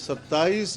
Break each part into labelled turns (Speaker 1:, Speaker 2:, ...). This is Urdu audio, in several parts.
Speaker 1: 27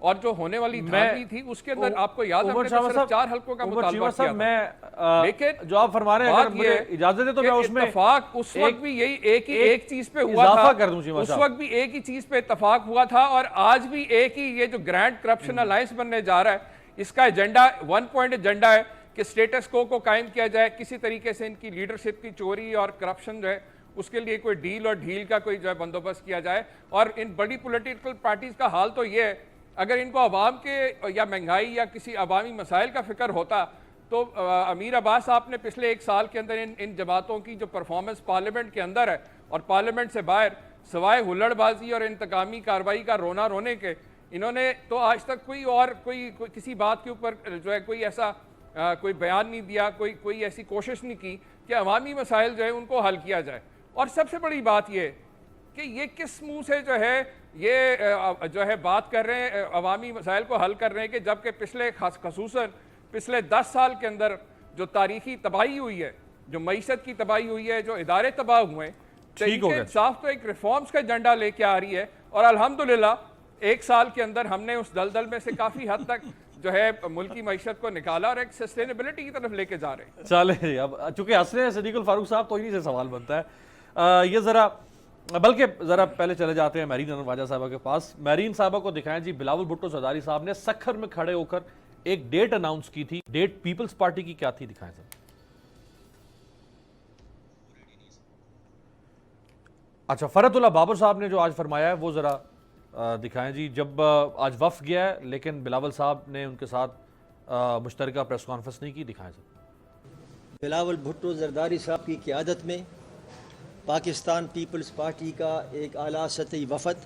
Speaker 2: اور جو ہونے والی دھاندلی تھی اس کے اندر آپ کو یاد ہے ہم نے تو صرف 4 حلقوں کا مطالبہ کیا تھا.
Speaker 3: لیکن جو آپ فرما رہے ہیں اگر مجھے اجازت ہے تو میں اس میں
Speaker 2: اتفاق اس وقت بھی یہی ایک چیز پہ ہوا تھا, اس وقت بھی ایک ہی چیز پہ اتفاق ہوا تھا, اور آج بھی ایک ہی یہ جو گرینڈ کرپشن الائنس بننے جا رہا ہے اس کا ایجنڈا 1 پوائنٹ ایجنڈا ہے کہ سٹیٹس کو قائم کیا جائے, کسی طریقے سے ان کی لیڈرشپ کی چوری اور کرپشن جو ہے اس کے لیے کوئی ڈیل اور ڈھیل کا کوئی جو ہے بندوبست کیا جائے. اور ان بڑی پولیٹیکل پارٹیز کا حال تو یہ ہے اگر ان کو عوام کے یا مہنگائی یا کسی عوامی مسائل کا فکر ہوتا تو امیر عباس صاحب نے پچھلے 1 سال کے اندر ان جماعتوں کی جو پرفارمنس پارلیمنٹ کے اندر ہے اور پارلیمنٹ سے باہر سوائے ہلڑ بازی اور انتقامی کارروائی کا رونا رونے کے, انہوں نے تو آج تک کوئی کسی بات کے اوپر جو ہے کوئی ایسا کوئی بیان نہیں دیا, کوئی ایسی کوشش نہیں کی کہ عوامی مسائل جو ہے ان کو حل کیا جائے. اور سب سے بڑی بات یہ کہ یہ کس منہ سے جو ہے یہ جو ہے بات کر رہے ہیں عوامی مسائل کو حل کر رہے ہیں کہ جبکہ خصوصاً پچھلے 10 سال کے اندر جو تاریخی تباہی ہوئی ہے, جو معیشت کی تباہی ہوئی ہے, جو ادارے تباہ ہوئے ہیں, تحریک انصاف تو ایک ریفارمز کا ایجنڈا لے کے آ رہی ہے اور الحمدللہ 1 سال کے اندر ہم نے اس دلدل میں سے کافی حد تک جو ہے ملکی معیشت کو نکالا اور ایک سسٹینیبلٹی کی طرف لے کے جا رہے ہیں.
Speaker 3: چلیں اب چونکہ حسن صدیق الفاروق صاحب تو انہی سے سوال بنتا ہے, یہ بلکہ ذرا پہلے چلے جاتے ہیں میرین انور واجہ صاحبہ کے پاس. میرین صاحبہ کو دکھائیں جی, بلاول بھٹو زرداری صاحب نے سکھر میں کھڑے ہو کر ایک ڈیٹ اناؤنس کی تھی, ڈیٹ پیپلز پارٹی کی کیا تھی, دکھائیں سر. اچھا, فرحت اللہ بابر صاحب نے جو آج فرمایا ہے وہ ذرا دکھائیں جی. جب آج وفد گیا ہے لیکن بلاول صاحب نے ان کے ساتھ مشترکہ پریس کانفرنس نہیں کی, دکھائیں سر.
Speaker 4: بلاول بھٹو زرداری صاحب کی قیادت میں پاکستان پیپلز پارٹی کا ایک اعلیٰ سطحی وفد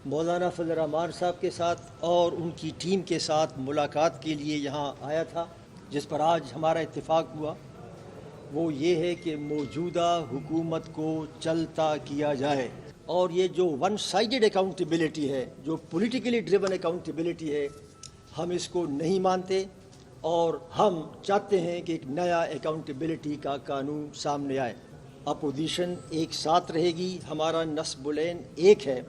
Speaker 4: مولانا فضل الرحمان صاحب کے ساتھ اور ان کی ٹیم کے ساتھ ملاقات کے لیے یہاں آیا تھا, جس پر آج ہمارا اتفاق ہوا. وہ یہ ہے کہ موجودہ حکومت کو چلتا کیا جائے, اور یہ جو ون سائیڈڈ اکاؤنٹیبلٹی ہے, جو پولیٹیکلی ڈریون اکاؤنٹیبلٹی ہے, ہم اس کو نہیں مانتے اور ہم چاہتے ہیں کہ ایک نیا اکاؤنٹیبلٹی کا قانون سامنے آئے. اپوزیشن ایک ساتھ رہے گی, ہمارا نصب العین ایک ہے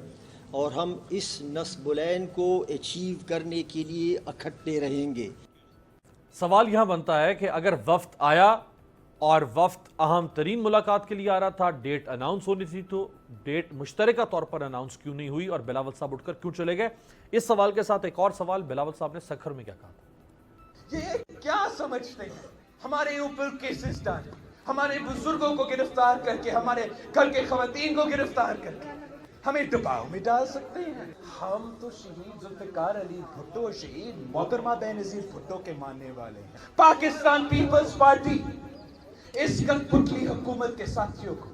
Speaker 4: اور ہم اس نصب العین کو اچیو کرنے کے لیے اکٹھے رہیں گے.
Speaker 3: سوال یہاں بنتا ہے کہ اگر وفد آیا اور وفد اہم ترین ملاقات کے لیے آ رہا تھا, ڈیٹ اناؤنس ہونی تھی, تو ڈیٹ مشترکہ طور پر اناؤنس کیوں نہیں ہوئی اور بلاول صاحب اٹھ کر کیوں چلے گئے؟ اس سوال کے ساتھ ایک اور سوال, بلاول صاحب نے سکھر میں کیا کہا تھا.
Speaker 5: یہ کیا سمجھتے ہیں ہمارے اوپر کیسز ڈالے, ہمارے بزرگوں کو گرفتار کر کے, ہمارے گھر کے خواتین کو گرفتار کر کے ہمیں دباؤ میں ڈال سکتے ہیں؟ ہم تو شہید ذوالفقار علی بھٹو, شہید محترمہ بے نظیر بھٹو کے ماننے والے ہیں. پاکستان پیپلز پارٹی اس کٹپتلی حکومت کے ساتھیوں کو,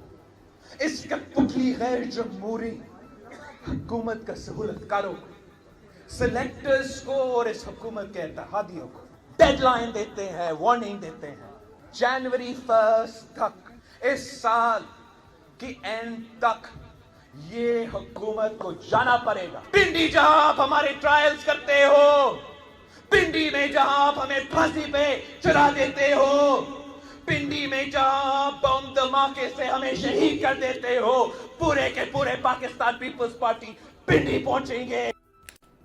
Speaker 5: اس کٹپتلی غیر جمہوری حکومت کا سہولت کاروں کو, سلیکٹرز کو اور اس حکومت کے اتحادیوں کو ڈیڈ لائن دیتے ہیں, وارننگ دیتے ہیں. جنوری 1 تک, اس سال کی اینڈ تک یہ حکومت کو جانا پڑے گا. پنڈی جہاں آپ ہمارے ٹرائلز کرتے ہو, پنڈی میں جہاں آپ ہمیں پھانسی پہ چڑھا دیتے ہو, پنڈی میں جہاں بم دھماکے سے ہمیں شہید کر دیتے ہو, پورے کے پورے پاکستان پیپلز پارٹی پنڈی پہنچیں گے.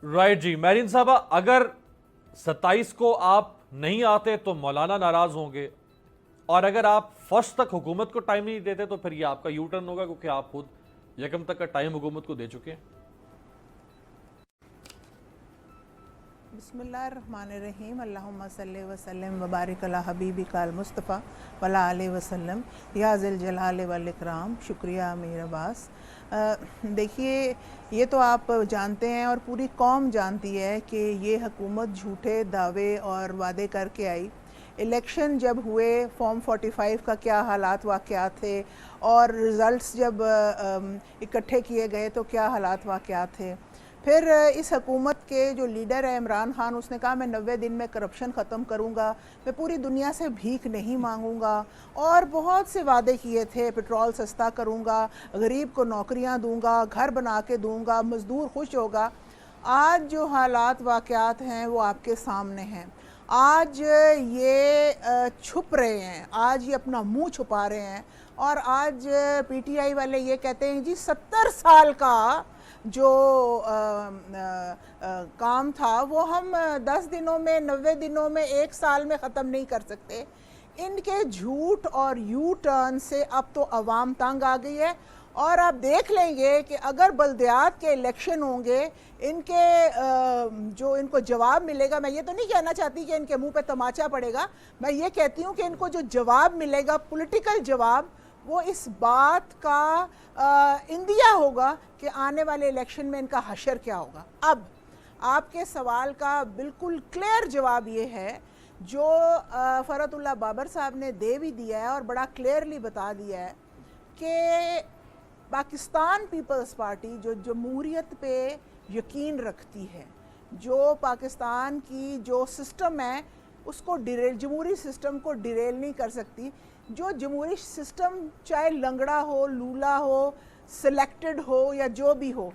Speaker 3: رائٹ جی, میرین صاحبہ اگر 27 کو آپ نہیں آتے تو مولانا ناراض ہوں گے, اور اگر آپ فرسٹ تک حکومت کو ٹائم نہیں دیتے تو پھر یہ آپ کا یو ٹرن ہوگا, کیونکہ آپ خود یکم تک کا ٹائم حکومت کو دے چکے ہیں.
Speaker 6: بسم اللہ الرحمن الرحیم. اللہم صلی وسلم وبارک علی حبیبک المصطفیٰ وعلی آلہ وسلم. یا ذی الجلال والاکرام. شکریہ امیر عباس. دیکھیے, یہ تو آپ جانتے ہیں اور پوری قوم جانتی ہے کہ یہ حکومت جھوٹے دعوے اور وعدے کر کے آئی. الیکشن جب ہوئے, فارم 45 کا کیا حالات واقعات تھے, اور رزلٹس جب اکٹھے کیے گئے تو کیا حالات واقعات تھے. پھر اس حکومت کے جو لیڈر ہے عمران خان, اس نے کہا میں 90 دن میں کرپشن ختم کروں گا, میں پوری دنیا سے بھیک نہیں مانگوں گا, اور بہت سے وعدے کیے تھے, پٹرول سستا کروں گا, غریب کو نوکریاں دوں گا, گھر بنا کے دوں گا, مزدور خوش ہوگا. آج جو حالات واقعات ہیں وہ آپ کے سامنے ہیں. آج یہ چھپ رہے ہیں, آج یہ اپنا منہ چھپا رہے ہیں, اور آج پی ٹی آئی والے یہ کہتے ہیں جی 70 سال کا جو کام تھا وہ ہم 10 دنوں میں 90 دنوں میں 1 سال میں ختم نہیں کر سکتے. ان کے جھوٹ اور یو ٹرن سے اب تو عوام تنگ آ گئی ہے. اور آپ دیکھ لیں گے کہ اگر بلدیات کے الیکشن ہوں گے ان کے جو ان کو جواب ملے گا, میں یہ تو نہیں کہنا چاہتی کہ ان کے منہ پہ تماچا پڑے گا, میں یہ کہتی ہوں کہ ان کو جو جواب ملے گا پولیٹیکل جواب, وہ اس بات کا اندیا ہوگا کہ آنے والے الیکشن میں ان کا حشر کیا ہوگا. اب آپ کے سوال کا بالکل کلیئر جواب یہ ہے جو فرحت اللہ بابر صاحب نے دے بھی دیا ہے اور بڑا کلیئرلی بتا دیا ہے کہ پاکستان پیپلز پارٹی جو جمہوریت پہ یقین رکھتی ہے, جو پاکستان کی جو سسٹم ہے اس کو جمہوری سسٹم کو ڈیریل نہیں کر سکتی, جو جمہوری سسٹم چاہے لنگڑا ہو, لولا ہو, سلیکٹڈ ہو یا جو بھی ہو,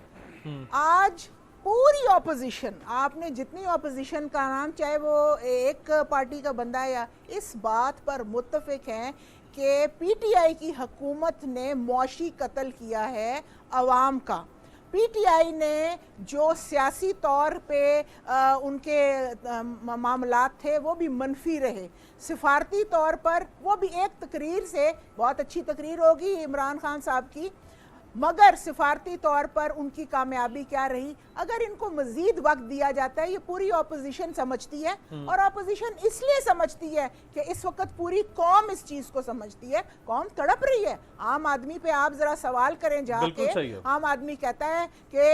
Speaker 6: آج پوری اپوزیشن, آپ نے جتنی اپوزیشن کا نام چاہے وہ ایک پارٹی کا بندہ ہے, یا اس بات پر متفق ہیں کہ پی ٹی آئی کی حکومت نے معاشی قتل کیا ہے عوام کا. پی ٹی آئی نے جو سیاسی طور پہ ان کے معاملات تھے وہ بھی منفی رہے, سفارتی طور پر وہ بھی ایک تقریر سے, بہت اچھی تقریر ہوگی عمران خان صاحب کی, مگر سفارتی طور پر ان کی کامیابی کیا رہی. اگر ان کو مزید وقت دیا جاتا ہے, یہ پوری اپوزیشن سمجھتی ہے, اور اپوزیشن اس لیے سمجھتی ہے کہ اس وقت پوری قوم اس چیز کو سمجھتی ہے, قوم تڑپ رہی ہے. عام آدمی پہ آپ ذرا سوال کریں جا کے, عام آدمی کہتا ہے کہ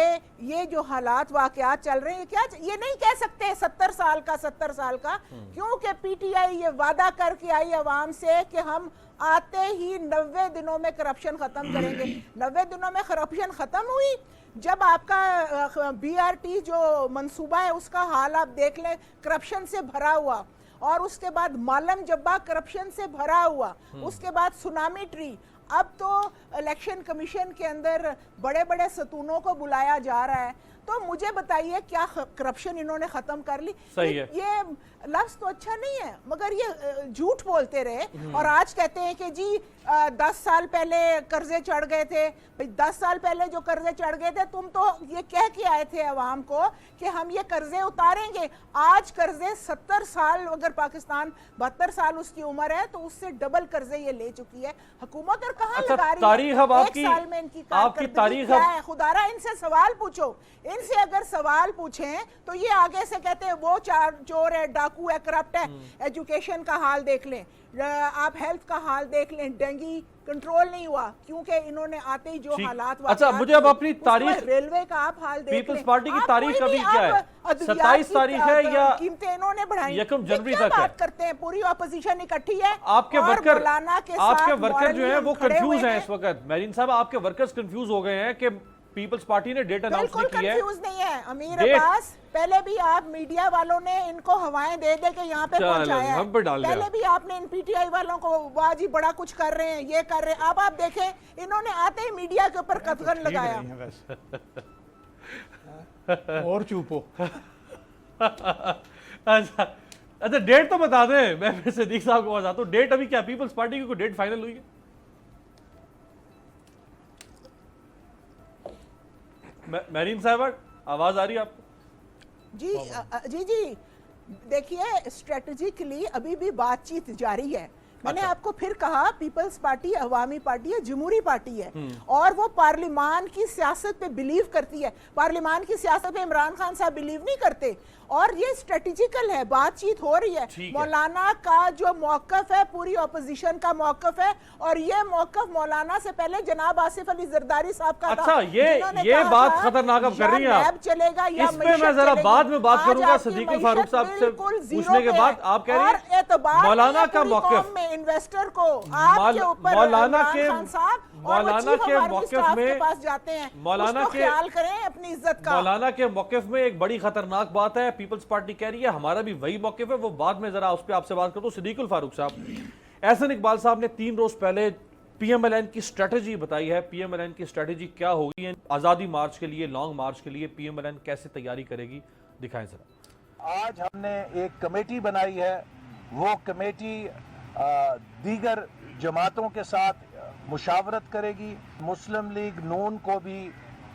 Speaker 6: یہ جو حالات واقعات چل رہے ہیں کیا, یہ نہیں کہہ سکتے 70 سال کا, کیونکہ پی ٹی آئی یہ وعدہ کر کے آئی عوام سے کہ ہم آتے ہی 90 دنوں میں کرپشن ختم کریں گے. 90 دنوں میں کرپشن ختم ہوئی جب آپ کا بی آر ٹی جو منصوبہ ہے اس کا حال آپ دیکھ لیں, کرپشن سے بھرا ہوا, اور اس کے بعد مالم جبہ کرپشن سے بھرا ہوا, اس کے بعد سونامی ٹری, اب تو الیکشن کمیشن کے اندر بڑے بڑے ستونوں کو بلایا جا رہا ہے. تو مجھے بتائیے کیا کرپشن انہوں نے ختم کر لی؟ یہ لفظ تو اچھا نہیں ہے, مگر یہ جھوٹ بولتے رہے, اور آج کہتے ہیں کہ جی 10 سال پہلے قرضے چڑھ گئے تھے. 10 سال پہلے جو قرضے چڑھ گئے تھے, تم تو یہ کہہ کے آئے تھے عوام کو کہ ہم یہ قرضے اتاریں گے. آج قرضے 70 سال, اگر پاکستان 72 سال اس کی عمر ہے تو اس سے ڈبل قرضے یہ لے چکی ہے حکومت. اور کہاں لگا رہی ہے 1 سال میں ان کی کارکردگی کیا ہے؟ خدارہ ان سے سوال پوچھو, ان سے اگر سوال پوچھیں تو یہ آگے سے کہتے ہیں وہ چور ہے, ڈاکو ہے, کرپٹ ہے. ایجوکیشن کا حال دیکھ لیں, آپ ہیلتھ کا حال دیکھ لیں, ڈینگی کنٹرول نہیں ہوا کیونکہ انہوں نے آتے ہی جو حالات
Speaker 3: اچھا مجھے اب اپنی تاریخ,
Speaker 6: ریلوے کا آپ حال دیکھ لیں,
Speaker 3: پیپلز پارٹی کی تاریخ ابھی کیا ہے, 27 تاریخ ہے یا
Speaker 6: قیمتیں انہوں نے بڑھائی,
Speaker 3: 1 جنوری تک ہے؟
Speaker 6: بات کرتے ہیں پوری اپوزیشن اکٹھی ہے,
Speaker 3: آپ کے ورکر جو ہیں وہ کنفیوز ہیں اس وقت. میرین صاحب آپ کے ورکرز کنفیوز ہو گئے ہیں کہ پیپلز پارٹی نے ڈیٹ اناؤنس نہیں کی ہے.
Speaker 6: کنفیوز نہیں ہے امیر عباس, پہلے بھی آپ میڈیا والوں نے ان کو ہوائیں دے دے کے یہاں پہ پہنچایا ہے, پہلے بھی آپ نے ان پی ٹی آئی والوں کو واہ جی بڑا کچھ کر رہے ہیں, یہ کر رہے ہیں. اب آپ دیکھیں انہوں نے آتے ہی میڈیا کے اوپر قطغن لگایا.
Speaker 7: اور چوپو.
Speaker 3: اچھا ڈیٹ تو بتا دیں, میں پھر صدیق صاحب کو بتاتا ہوں ڈیٹ ابھی کیا, پیپلز پارٹی کی کوئی ڈیٹ فائنل ہوئی ہے؟ میرین صاحب آواز آ رہی ہے آپ کو؟
Speaker 6: جی دیکھیے اسٹریٹجیکلی ابھی بھی بات چیت جاری ہے. میں نے آپ کو پھر کہا پیپلز پارٹی عوامی پارٹی ہے, جمہوری پارٹی ہے, اور وہ پارلیمان کی سیاست پہ بلیو کرتی ہے. پارلیمان کی سیاست پہ عمران خان صاحب بلیو نہیں کرتے, اور یہ اسٹریٹجیکل ہے, بات چیت ہو رہی ہے. مولانا کا جو موقف ہے پوری اپوزیشن کا موقف ہے, اور یہ موقف مولانا سے پہلے جناب آصف علی زرداری صاحب کا تھا.
Speaker 3: یہ بات خطرناک اب کر رہی ہیں آپ,
Speaker 6: چلے گا یا
Speaker 3: اس پہ میں ذرا بعد میں بات کروں گا. صدیق فاروق صاحب سے پوچھنے کے بعد آپ کہہ رہی ہیں مولانا کا موقف,
Speaker 6: انویسٹر کو آپ کے اوپر
Speaker 3: مولانا کے
Speaker 6: موقف میں جاتے ہیں, مولانا کے خیال کریں اپنی عزت کا.
Speaker 3: مولانا کے موقف میں ایک بڑی خطرناک بات ہے, پیپلز پارٹی کہہ رہی ہے ہمارا بھی وہی موقف ہے, وہ بعد میں ذرا اس پہ آپ سے بات کرتا ہوں. صدیق الفاروق صاحب, احسن اقبال صاحب نے 3 روز پہلے پی ایم ایل این کی اسٹریٹجی بتائی ہے. پی ایم ایل این کی اسٹریٹجی کیا ہوگی آزادی مارچ کے لیے, لانگ مارچ کے لیے پی ایم ایل این کیسے تیاری کرے گی, دکھائیں ذرا.
Speaker 8: آج ہم نے ایک کمیٹی بنائی ہے, وہ کمیٹی دیگر جماعتوں کے ساتھ مشاورت کرے گی. مسلم لیگ نون کو بھی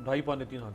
Speaker 3: 2.5-3।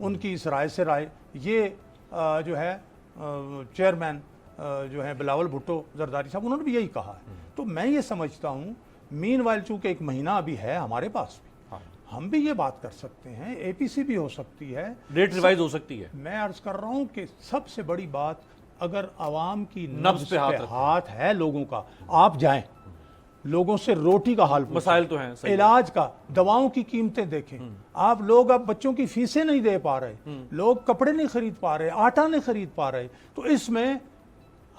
Speaker 7: ان کی اس رائے سے رائے. یہ جو ہے چیئرمین جو ہے بلاول بھٹو زرداری صاحب, انہوں نے بھی یہی کہا ہے. تو میں یہ سمجھتا ہوں مین وائل چونکہ ایک مہینہ ابھی ہے ہمارے پاس بھی, ہم بھی یہ بات کر سکتے ہیں, اے پی سی بھی ہو سکتی ہے,
Speaker 3: ڈیٹ ریوائز ہو سکتی ہے.
Speaker 7: میں عرض کر رہا ہوں کہ سب سے بڑی بات, اگر عوام کی
Speaker 3: نبض پہ
Speaker 7: ہاتھ ہے لوگوں کا, آپ جائیں لوگوں سے روٹی کا حال پوچھیں,
Speaker 3: مسائل تو ہیں,
Speaker 7: علاج کا, دواؤں کی قیمتیں دیکھیں. آپ لوگ اب بچوں کی فیسیں نہیں دے پا رہے, لوگ کپڑے نہیں خرید پا رہے, آٹا نہیں خرید پا رہے. تو اس میں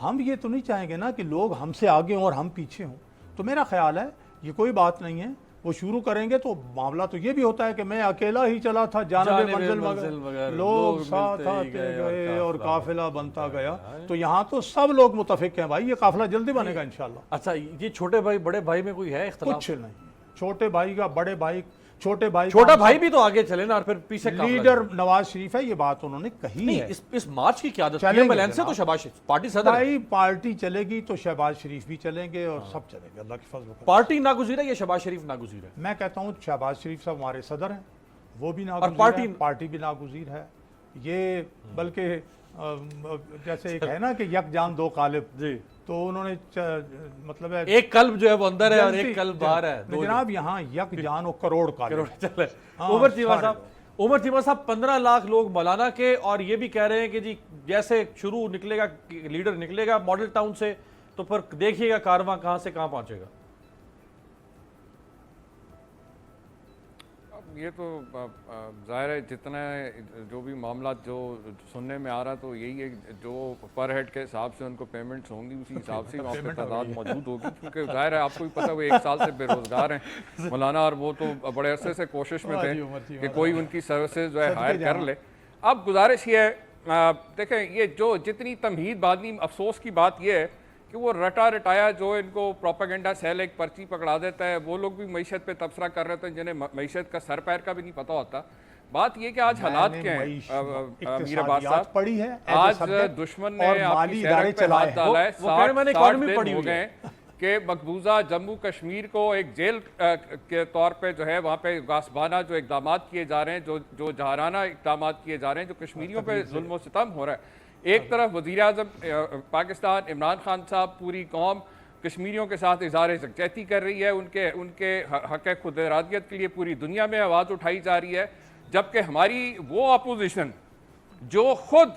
Speaker 7: ہم یہ تو نہیں چاہیں گے نا کہ لوگ ہم سے آگے ہوں اور ہم پیچھے ہوں. تو میرا خیال ہے یہ کوئی بات نہیں ہے, وہ شروع کریں گے تو معاملہ تو یہ بھی ہوتا ہے کہ میں اکیلا ہی چلا تھا جانب منزل مگر لوگ ساتھ آتے گئے اور قافلہ بنتا گیا. تو یہاں تو سب لوگ متفق ہیں بھائی, یہ قافلہ جلدی بنے گا انشاءاللہ.
Speaker 3: اچھا, یہ چھوٹے بھائی بڑے بھائی میں کوئی ہے اختلاف؟
Speaker 7: کچھ نہیں, چھوٹے بھائی کا بڑے بھائی, چھوٹے بھائی
Speaker 3: چھوٹا بھائی بھی تو آگے چلے نا, اور پھر پیچھے
Speaker 7: لیڈر نواز شریف ہے, یہ بات انہوں نے کہی ہے.
Speaker 3: اس مارچ کی قیادت بیلنس سے تو شہباز شریف پارٹی صدر ہے.
Speaker 7: بھائی پارٹی چلے گی تو شہباز شریف بھی چلیں گے اور سب چلیں گے, اللہ کی فضل و کرم.
Speaker 3: پارٹی ناگزیر ہے یا شہباز شریف ناگزیر ہے؟
Speaker 7: میں کہتا ہوں شہباز شریف صاحب ہمارے صدر ہیں, وہ بھی ناگزیر ہے, پارٹی بھی ناگزیر ہے. یہ بلکہ جیسے ایک ہے نا کہ یک جان دو قالب,
Speaker 3: جی,
Speaker 7: تو انہوں نے مطلب ہے
Speaker 3: ایک قلب جو ہے وہ اندر ہے اور ایک قلب باہر ہے.
Speaker 7: جناب یہاں یک جان و کروڑ قالب.
Speaker 3: عمر چیمہ صاحب 15 لاکھ لوگ مولانا کے, اور یہ بھی کہہ رہے ہیں کہ جی جیسے شروع نکلے گا لیڈر نکلے گا ماڈل ٹاؤن سے, تو پھر دیکھیے گا کارواں کہاں سے کہاں پہنچے گا.
Speaker 2: یہ تو ظاہر ہے جتنا جو بھی معاملات جو سننے میں آ رہا تو یہی ہے, جو پر ہیڈ کے حساب سے ان کو پیمنٹس ہوں گی اسی حساب سے وہاں پہ تعداد موجود ہوگی, کیونکہ ظاہر ہے آپ کو بھی پتہ وہ 1 سال سے بے روزگار ہیں مولانا, اور وہ تو بڑے عرصے سے کوشش میں تھے کہ کوئی ان کی سروسز جو ہے ہائر کر لے. اب گزارش یہ ہے, دیکھیں یہ جو جتنی تمہید بعدی افسوس کی بات یہ ہے کہ وہ رٹا رٹایا جو ان کو پروپیگنڈا سیل ایک پرچی پکڑا دیتا ہے, وہ لوگ بھی معیشت پہ تبصرہ کر رہے ہوتے ہیں جنہیں معیشت کا سر پیر کا بھی نہیں پتہ ہوتا. بات یہ کہ آج حالات کیا ہیں امیر عباس صاحب,
Speaker 7: پڑھی ہے
Speaker 2: آج دشمن نے آپ کی سیرک پہ ہاتھ ڈالا ہے. 60 دن ہو گئے کہ مقبوضہ جموں کشمیر کو ایک جیل کے طور پہ جو ہے وہاں پہ غاصبانہ جو اقدامات کیے جا رہے ہیں, جو جہرانہ اقدامات کیے جا رہے ہیں, جو کشمیریوں پہ ظلم و ستم ہو رہا ہے. ایک طرف وزیر اعظم پاکستان عمران خان صاحب پوری قوم کشمیریوں کے ساتھ اظہار یکجہتی کر رہی ہے, ان کے حق خود ارادیت کے لیے پوری دنیا میں آواز اٹھائی جا رہی ہے, جبکہ ہماری وہ اپوزیشن جو خود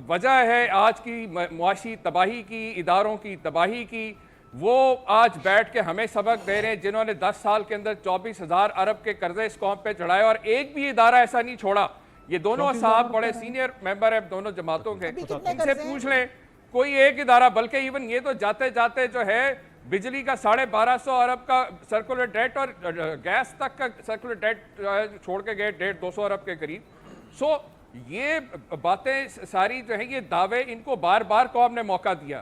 Speaker 2: وجہ ہے آج کی معاشی تباہی کی, اداروں کی تباہی کی, وہ آج بیٹھ کے ہمیں سبق دے رہے ہیں, جنہوں نے 10 سال کے اندر 24,000 ارب کے قرضے اس قوم پہ چڑھائے اور ایک بھی ادارہ ایسا نہیں چھوڑا. یہ دونوں صاحب بڑے سینئر ممبر ہیں دونوں جماعتوں کے, ان سے پوچھ لیں کوئی ایک ادارہ, بلکہ ایون یہ تو جاتے جاتے جو ہے بجلی کا 1250 ارب کا سرکولر ڈیٹ اور گیس تک کا سرکولر ڈیٹ چھوڑ کے گئے 150-200 ارب کے قریب. سو یہ باتیں ساری جو ہیں, یہ دعوے ان کو بار بار قوم نے موقع دیا.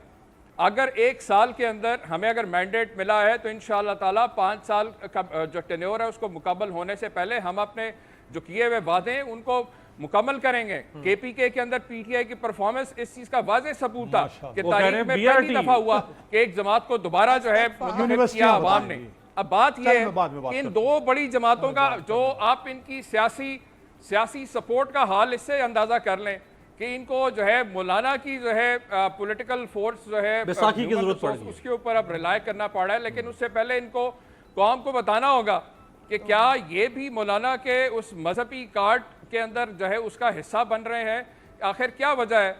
Speaker 2: اگر 1 سال کے اندر ہمیں اگر مینڈیٹ ملا ہے تو انشاءاللہ تعالیٰ 5 سال کا جو ٹینیور ہے اس کو مکمل ہونے سے پہلے ہم اپنے جو کیے ہوئے وعدے ہیں ان کو مکمل کریں گے. کے پی کے اندر پی ٹی آئی کی پرفارمنس اس چیز کا واضح ثبوت تھا کہ تاریخ میں پہلی دفعہ ہوا کہ ایک جماعت کو دوبارہ جو ہے منتخب کیا عوام نے. اب بات یہ ہے کہ ان 2 بڑی جماعتوں کا جو آپ ان کی سیاسی سپورٹ کا حال اس سے اندازہ کر لیں کہ ان کو جو ہے مولانا کی جو ہے پولیٹیکل فورس جو ہے
Speaker 3: بیساکھی کی ضرورت پڑ گئی,
Speaker 2: اس کے اوپر اب ریلائی کرنا پڑ رہا ہے. لیکن اس سے پہلے ان کو قوم کو بتانا ہوگا کہ کیا یہ بھی مولانا کے اس مذہبی کارڈ کے اندر جو ہے اس کا حصہ بن رہے ہیں. آخر کیا وجہ ہے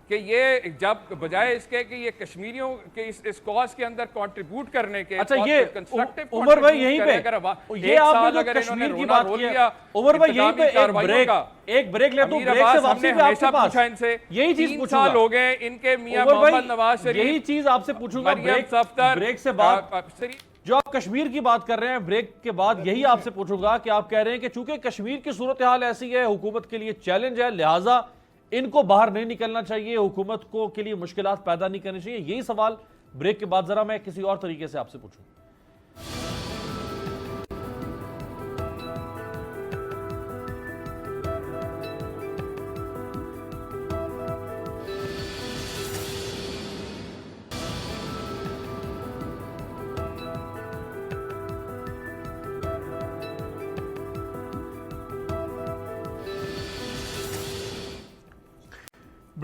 Speaker 2: کہ یہ جب بجائے اس کے کہ یہ کشمیریوں کے اس کاز کے اندر کنٹریبیوٹ کرنے کے,
Speaker 3: اچھا یہ عمر بھائی یہیں پہ یہ آپ نے جو کشمیر کی بات کی ہے, عمر بھائی یہیں پہ ایک بریک لے تو بریک سے واپسی پہ آپ کے پاس یہی چیز پوچھوں گا.
Speaker 2: لوگ ہیں ان کے میاں محمد نواز شریف,
Speaker 3: یہی چیز آپ سے پوچھوں گا بریک سے بعد. جو آپ کشمیر کی بات کر رہے ہیں بریک کے بعد, یہی آپ سے پوچھوں گا کہ آپ کہہ رہے ہیں کہ چونکہ کشمیر کی صورتحال ایسی ہے, حکومت کے لیے چیلنج ہے, لہٰذا ان کو باہر نہیں نکلنا چاہیے, حکومت کو کے لیے مشکلات پیدا نہیں کرنی چاہیے. یہی سوال بریک کے بعد ذرا میں کسی اور طریقے سے آپ سے پوچھوں.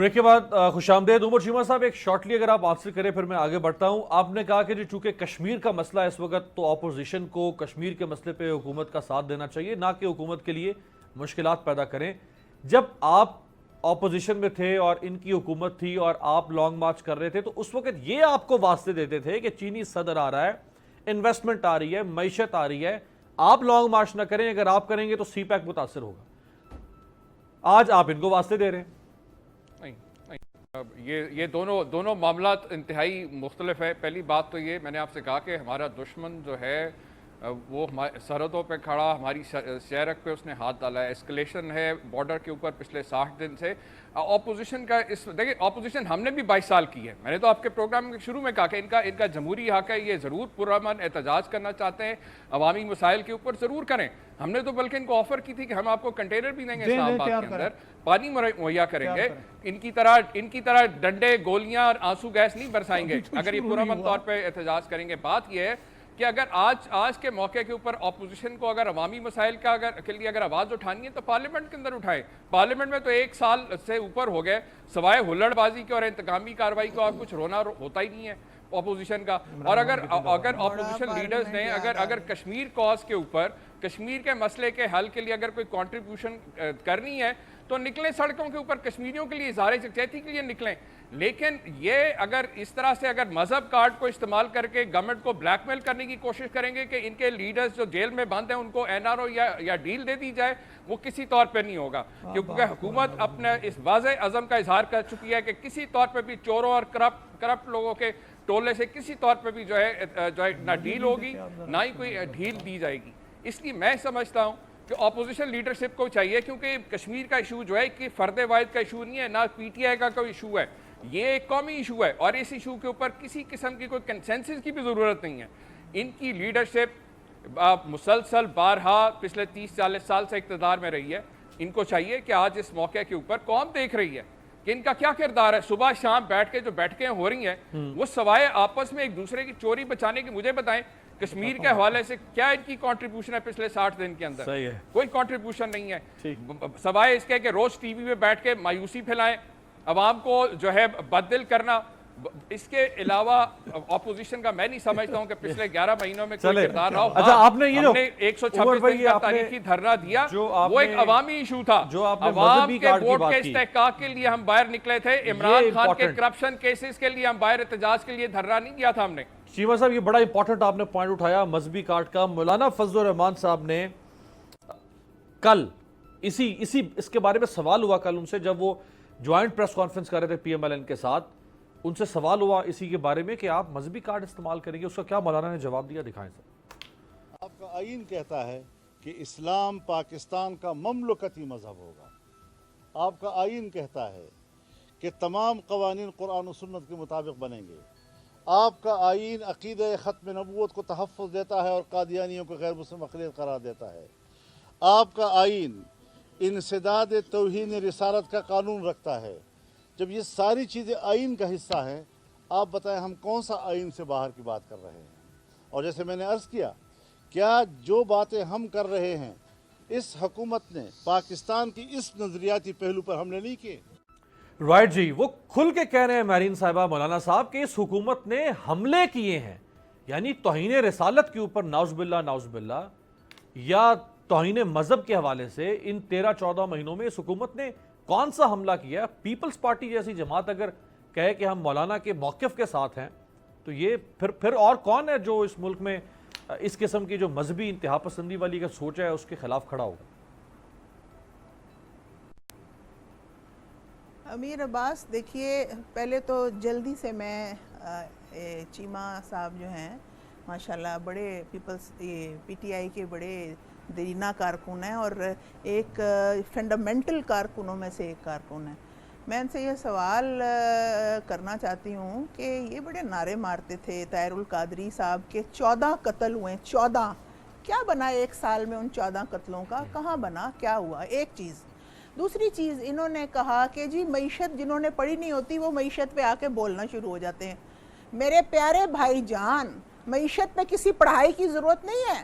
Speaker 3: بریک کے بعد خوش آمدید عمر چیمہ صاحب. ایک شارٹلی اگر آپ آنسر کریں پھر میں آگے بڑھتا ہوں. آپ نے کہا کہ چونکہ کشمیر کا مسئلہ اس وقت تو اپوزیشن کو کشمیر کے مسئلے پہ حکومت کا ساتھ دینا چاہیے, نہ کہ حکومت کے لیے مشکلات پیدا کریں. جب آپ اپوزیشن میں تھے اور ان کی حکومت تھی اور آپ لانگ مارچ کر رہے تھے تو اس وقت یہ آپ کو واسطے دیتے تھے کہ چینی صدر آ رہا ہے, انویسٹمنٹ آ رہی ہے, معیشت آ رہی ہے, آپ لانگ مارچ نہ کریں, اگر آپ کریں گے تو سی پیک متاثر ہوگا. آج آپ ان کو واسطے دے رہے ہیں.
Speaker 2: یہ دونوں معاملات انتہائی مختلف ہے. پہلی بات تو یہ میں نے آپ سے کہا کہ ہمارا دشمن جو ہے وہ سرحدوں پہ کھڑا, ہماری سیرک پہ اس نے ہاتھ ڈالا ہے, ایسکلیشن ہے بارڈر کے اوپر پچھلے 60 دن سے. اپوزیشن کا دیکھیں اپوزیشن ہم نے بھی 22 سال کی ہے. میں نے تو آپ کے پروگرام کے شروع میں کہا کہ ان کا جمہوری حق ہے, یہ ضرور پرامن احتجاج کرنا چاہتے ہیں, عوامی مسائل کے اوپر ضرور کریں. ہم نے تو بلکہ ان کو آفر کی تھی کہ ہم آپ کو کنٹینر بھی دیں گے اسلام آباد کے اندر, پانی مہیا کریں گے. ان کی طرح ڈنڈے, گولیاں اور آنسو گیس نہیں برسائیں گے اگر یہ پرامن طور پہ احتجاج کریں گے. بات یہ ہے کہ اگر آج کے موقع کے اوپر اپوزیشن کو اگر عوامی مسائل کے لیے اگر آواز اٹھانی ہے تو پارلیمنٹ کے اندر اٹھائیں. پارلیمنٹ میں تو 1 سال سے اوپر ہو گئے, سوائے ہلڑ بازی کے اور انتقامی کارروائی کو اور کچھ رونا ہوتا ہی نہیں ہے اپوزیشن کا. اور اگر اپوزیشن لیڈرز نے اگر کشمیر کاز کے اوپر, کشمیر کے مسئلے کے حل کے لیے اگر کوئی کنٹریبیوشن کرنی ہے تو نکلیں سڑکوں کے اوپر, کشمیریوں کے لیے اظہار یکجہتی کے لیے نکلیں. لیکن یہ اگر اس طرح سے اگر مذہب کارڈ کو استعمال کر کے گورنمنٹ کو بلیک میل کرنے کی کوشش کریں گے کہ ان کے لیڈرز جو جیل میں بند ہیں ان کو NRO یا ڈیل دے دی جائے, وہ کسی طور پہ نہیں ہوگا. کیونکہ حکومت اپنے اس واضح عزم کا اظہار کر چکی ہے کہ کسی طور پہ بھی چوروں اور کرپٹ لوگوں کے ٹولے سے کسی طور پہ بھی جو ہے نہ ڈیل ہوگی نہ ہی کوئی ڈھیل دی جائے گی. اس لیے میں سمجھتا ہوں کہ اپوزیشن لیڈرشپ کو چاہیے, کیونکہ کشمیر کا ایشو جو ہے کہ فرد واحد کا ایشو نہیں ہے, نہ PTI کا کوئی ایشو ہے, یہ ایک قومی ایشو ہے. اور اس ایشو کے اوپر کسی قسم کی کوئی کنسنسس کی بھی ضرورت نہیں ہے. ان کی لیڈرشپ مسلسل بارہا پچھلے 30-40 سال سے اقتدار میں رہی ہے. ان کو چاہیے کہ آج اس موقع کے اوپر قوم دیکھ رہی ہے کہ ان کا کیا کردار ہے. صبح شام بیٹھ کے جو بیٹھکیں ہو رہی ہیں وہ سوائے آپس میں ایک دوسرے کی چوری بچانے کی, مجھے بتائیں کشمیر کے حوالے سے کیا ان کی کنٹریبیوشن ہے پچھلے 60 دن کے اندر؟ کوئی کنٹریبیوشن نہیں ہے, سوائے اس کے کہ روز ٹی وی پہ بیٹھ کے مایوسی پھیلائیں, عوام کو جو ہے بددل کرنا. اس کے علاوہ اپوزیشن کا میں نہیں سمجھتا ہوں کہ پچھلے 11 مہینوں میں کوئی کردار رہا ہو.
Speaker 3: اچھا آپ نے یہ
Speaker 2: ہم نے 126 دن کا تاریخی دھرنا دیا, وہ ایک عوامی ایشو تھا. عوام کے ووٹ کے استحقاق کے لیے ہم باہر نکلے تھے. عمران خان کے کرپشن کیسز کے لیے ہم باہر احتجاج کے لیے دھرنا نہیں کیا تھا ہم نے.
Speaker 3: چیمہ صاحب یہ بڑا امپورٹنٹ آپ نے پوائنٹ اٹھایا مذہبی کارڈ کا. مولانا فضل الرحمان صاحب نے کل اس کے بارے میں سوال ہوا کل ان سے, جب وہ جوائنٹ پریس کانفرنس کر رہے تھے PMLN کے ساتھ, ان سے سوال ہوا اسی کے بارے میں کہ آپ مذہبی کارڈ استعمال کریں گے. اس کا کیا مولانا نے جواب دیا, دکھائیں سر.
Speaker 1: آپ کا آئین کہتا ہے کہ اسلام پاکستان کا مملکتی مذہب ہوگا. آپ کا آئین کہتا ہے کہ تمام قوانین قرآن و سنت کے مطابق بنیں گے. آپ کا آئین عقیدہ ختم نبوت کو تحفظ دیتا ہے اور قادیانیوں کو غیر مسلم اقلیت قرار دیتا ہے. آپ کا آئین انسداد توہین رسالت کا قانون رکھتا ہے. جب یہ ساری چیزیں آئین کا حصہ ہیں, آپ بتائیں ہم کون سا آئین سے باہر کی بات کر رہے ہیں؟ اور جیسے میں نے عرض کیا جو باتیں ہم کر رہے ہیں اس حکومت نے پاکستان کی اس نظریاتی پہلو پر حملے نہیں کیے.
Speaker 3: رائٹ جی, وہ کھل کے کہہ رہے ہیں مہرین صاحبہ, مولانا صاحب, کہ اس حکومت نے حملے کیے ہیں. یعنی توہین رسالت کے اوپر نعوذ باللہ یا توہین مذہب کے حوالے سے ان 13-14 مہینوں میں اس حکومت نے کون سا حملہ کیا؟ پیپلز پارٹی جیسی جماعت اگر کہے کہ ہم مولانا کے موقف کے ساتھ ہیں تو یہ پھر اور کون ہے جو اس ملک میں اس قسم کی جو مذہبی انتہا پسندی والی کا سوچ ہے اس کے خلاف کھڑا ہوگا؟
Speaker 6: امیر عباس, دیکھیے پہلے تو جلدی سے میں چیمہ صاحب جو ہیں ماشاءاللہ بڑے PTI کے بڑے دیرینہ کارکن ہیں اور ایک فنڈامنٹل کارکنوں میں سے ایک کارکن ہے. میں ان سے یہ سوال کرنا چاہتی ہوں کہ یہ بڑے نعرے مارتے تھے طاہر القادری صاحب کے 14 قتل ہوئے, 14, کیا بنا 1 سال میں ان 14 قتلوں کا؟ کہاں بنا, کیا ہوا؟ ایک چیز. دوسری چیز, انہوں نے کہا کہ جی معیشت جنہوں نے پڑھی نہیں ہوتی وہ معیشت پہ آ کے بولنا شروع ہو جاتے ہیں. میرے پیارے بھائی جان, معیشت پہ کسی پڑھائی کی ضرورت نہیں ہے.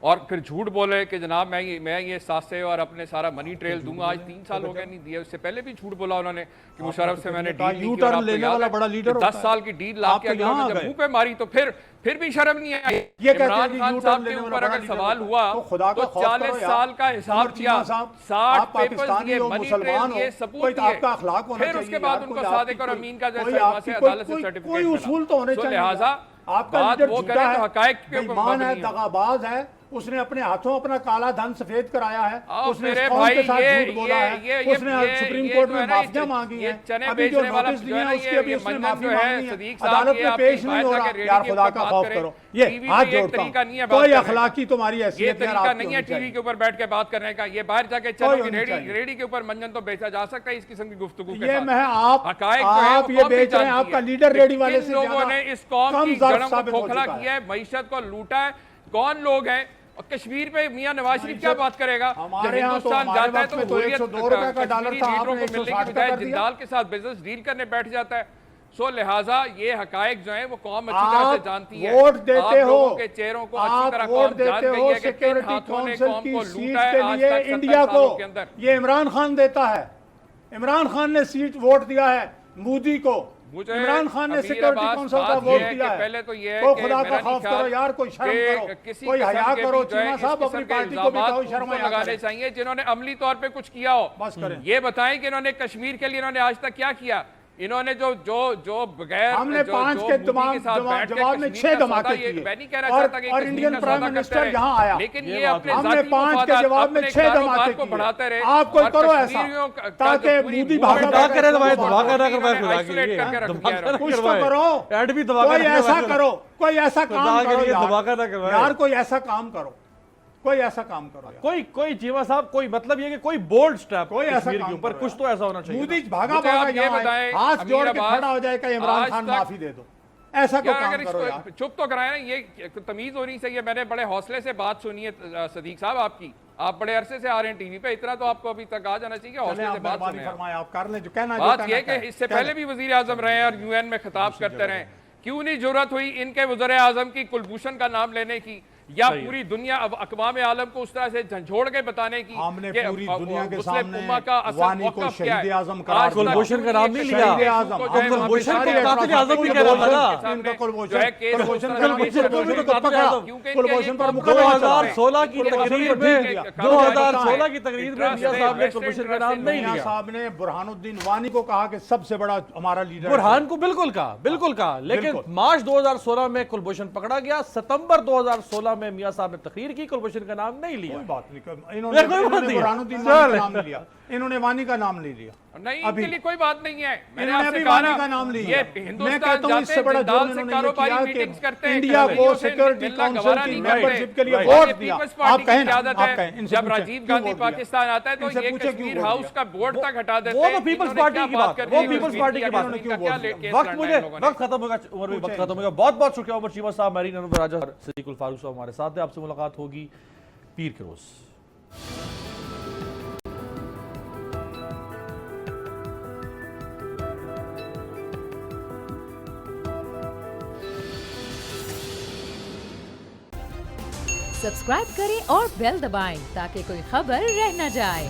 Speaker 2: اور پھر جھوٹ بولے کہ جناب میں یہ ساسے اور اپنے سارا منی ٹریل دوں گا. آج 3 سال ہو گئے نہیں دیے. اس سے پہلے بھی جھوٹ بولا انہوں نے کہ مشرف سے میں نے ڈیل نہیں کی, اور آپ کو یاد ہے 10 سال کی ڈیل لا کے اگر انہوں نے جب منہ پہ ماری تو پھر بھی شرم نہیں آئی. عمران خان صاحب کے اوپر اگر سوال ہوا تو 40 سال کا حساب کیا, 60 پیپرز یہ منی ٹریل یہ ثبوت دیے, پھر اس کے بعد ان کو صادق اور امین کا جیسا وہاں سے عدالت سے سرٹیفکیٹ ملا. لہٰذا بات وہ کریں تو حقائق کے اوپر مبنی ہے.
Speaker 7: دغاباز ہے, اس نے اپنے ہاتھوں اپنا کالا دھن سفید کرایا ہے, اس نے
Speaker 2: میرے
Speaker 7: قوم
Speaker 2: بھائی
Speaker 7: کے ساتھ جھوٹ بولا ہے, اس نے سپریم کورٹ میں معافیاں مانگی ہیں, ابھی جو نوٹس دیے ہیں اس کی ابھی اس نے معافی مانگی ہے, عدالت میں پیش نہیں ہو رہا. یار خدا کا خوف کرو, یہ ہاتھ جوڑتا ہوں, کوئی اخلاقی تمہاری حیثیت
Speaker 2: نہیں ہے ٹی وی کے اوپر بیٹھ کے بات کرنے کا. یہ باہر جا کے چلو کہ ریڈی کے اوپر منجن تو بیچا جا سکتا ہے اس قسم کی گفتگو کے
Speaker 7: یہ
Speaker 2: ساتھ.
Speaker 7: میں آپ یہ بیچ رہے ہیں, آپ کا لیڈر ریڈی والے سے
Speaker 2: لوگوں نے اس قوم کی جڑوں کو کھوکھلا کیا ہے, معیشت کو لوٹا ہے. کون لوگ ہیں؟ اور کشمیر پہ میاں نواز شریف کیا بات کرے گا؟ جب ہندوستان جاتا ہے تو حریت کشمیری لیڈروں کو ملنے کی بجائے جندال کے ساتھ بزنس ڈیل کرنے بیٹھ جاتا ہے. سو لہٰذا یہ حقائق جو ہیں وہ قوم اچھی طرح سے جانتی ہے. آپ لوگوں کے چہروں کو اچھی طرح قوم جان گئی ہے کہ کن ہاتھوں نے قوم کو لوٹا ہے آج تک 70 سالوں کے اندر.
Speaker 7: یہ عمران خان دیتا ہے, عمران خان نے سیٹ ووٹ دیا ہے مودی کو, عمران خان نے سیکورٹی کونسل کا ووٹ دیا ہے.
Speaker 2: پہلے تو یہ ہے
Speaker 7: تو
Speaker 2: کہ
Speaker 7: خدا کا
Speaker 2: میرا
Speaker 7: خوف کرو یار, کوئی شرم کرو,
Speaker 2: کسی
Speaker 7: کوئی حیا کرو.
Speaker 2: جو ہے
Speaker 7: چیمہ صاحب اپنی پارٹی کو بھی کہو شرم حیا
Speaker 2: لگانے چاہیے جنہوں نے عملی طور پہ کچھ کیا ہو.
Speaker 7: بس کریں,
Speaker 2: یہ بتائیں کہ انہوں نے کشمیر کے لیے انہوں نے آج تک کیا کیا. انہوں نے جو بغیر
Speaker 7: ہم نے 5 کے جواب میں 6 دھماکے کیے,
Speaker 2: میں نہیں کہہ رہا چاہتا کہ
Speaker 7: اور انڈین پرائم منسٹر یہاں آیا,
Speaker 2: لیکن یہ اپنے
Speaker 7: ہم نے 5 کے جواب میں 6 دھماکے
Speaker 2: کو بڑھاتے رہے.
Speaker 7: آپ کوئی کرو ایسا تاکہ مودی بھاگا کرے, کچھ تو کرو, کوئی ایسا کرو, کوئی ایسا کام کرو یار, کوئی ایسا کام کرو, کوئی ایسا کام کرو.
Speaker 3: کوئی چیمہ صاحب, کوئی مطلب یہ کہ کوئی بولڈ سٹیپ
Speaker 7: کوئی ایسا کام
Speaker 3: اوپر کچھ تو ایسا ہونا چاہیے.
Speaker 7: مودی بھاگا یہاں ہاتھ جوڑ کے کھڑا ہو جائے کہ عمران خان معافی دے دو, ایسا کو کام کرو یار.
Speaker 2: چپ تو کرائے نا, یہ تمیز ہونی چاہیے. میں نے بڑے حوصلے سے بات سنی ہے صدیق صاحب آپ کی, آپ بڑے عرصے سے آ رہے ہیں ٹی وی پہ, اتنا تو آپ کو ابھی تک آ جانا چاہیے حوصلے سے بات سنیں.
Speaker 7: آپ کر لیں جو کہنا.
Speaker 2: بات یہ کہ اس سے پہلے بھی وزیر اعظم رہے اور یو این میں خطاب کرتے رہے, کیوں نہیں ضرورت ہوئی ان کے وزیر اعظم کی کلبھوشن کا نام لینے کی, یا پوری دنیا اقوام عالم کو اس طرح سے جھنجھوڑ کے بتانے کی
Speaker 7: ہم نے پوری دنیا کے
Speaker 2: مسلم
Speaker 7: سامنے
Speaker 2: امہ کا اصل
Speaker 7: وانی کو
Speaker 2: موقف کیا
Speaker 7: شہید
Speaker 2: ہے.
Speaker 7: اعظم قرار دیا,
Speaker 3: کلبھوشن کا نام نہیں لیا,
Speaker 7: شہید اعظم
Speaker 3: کلبھوشن کو قاتل اعظم بھی کہہ رہا تھا نا,
Speaker 7: کلبھوشن پر
Speaker 3: 2016 کی تقریر میں 2016 کی تقریر میں میاں صاحب نے کلبھوشن کا نام نہیں لیا.
Speaker 7: صاحب نے برہان الدین وانی کو کہا کہ سب سے بڑا ہمارا لیڈر,
Speaker 3: برہان کو بالکل کہا, لیکن مارچ 2016 میں کلبھوشن پکڑا گیا, ستمبر 2016 میں میاں صاحب نے تقریر کی, کلبھوشن کا نام نہیں لیا.
Speaker 7: کوئی بات نہیں, انہوں نے برہان الدین وانی کا نام نہیں لیا, انہوں نے وانی کا نام نہیں لیا.
Speaker 2: نہیں, ان کے لیے کوئی بات نہیں ہے. میں نے
Speaker 7: انہوں
Speaker 2: آپ
Speaker 7: نے
Speaker 2: سے
Speaker 7: ابھی وانی کا نام
Speaker 2: کہا
Speaker 7: لیا.
Speaker 2: یہ
Speaker 7: میں
Speaker 2: ہندوستان
Speaker 7: کہتا ہوں اس سے بڑا جرم انہوں نے یہ کیا کہ انڈیا کو سیکورٹی کونسل کی ممبرشپ کے لیے ووٹ دیا. آپ کہیں نا,
Speaker 2: جب راجیو گاندھی پاکستان آتا ہے تو یہ کشمیر ہاؤس کا بورڈ تک ہٹا دیتے ہیں.
Speaker 3: وہ تو پیپلز پارٹی کی بات, وہ پیپلز پارٹی کی بات. وقت ختم ہوگا, عمر بھی وقت ختم ہوگا. بہت بہت شکریہ عمر چیمہ صاحب, میرین انور راجہ, صدیق الفاروق صاحب ہمارے ساتھ ہیں. آپ سے ملاقات ہوگی پیر کے روز.
Speaker 9: سبسکرائب کریں اور بیل دبائیں تاکہ کوئی خبر رہ نہ جائے.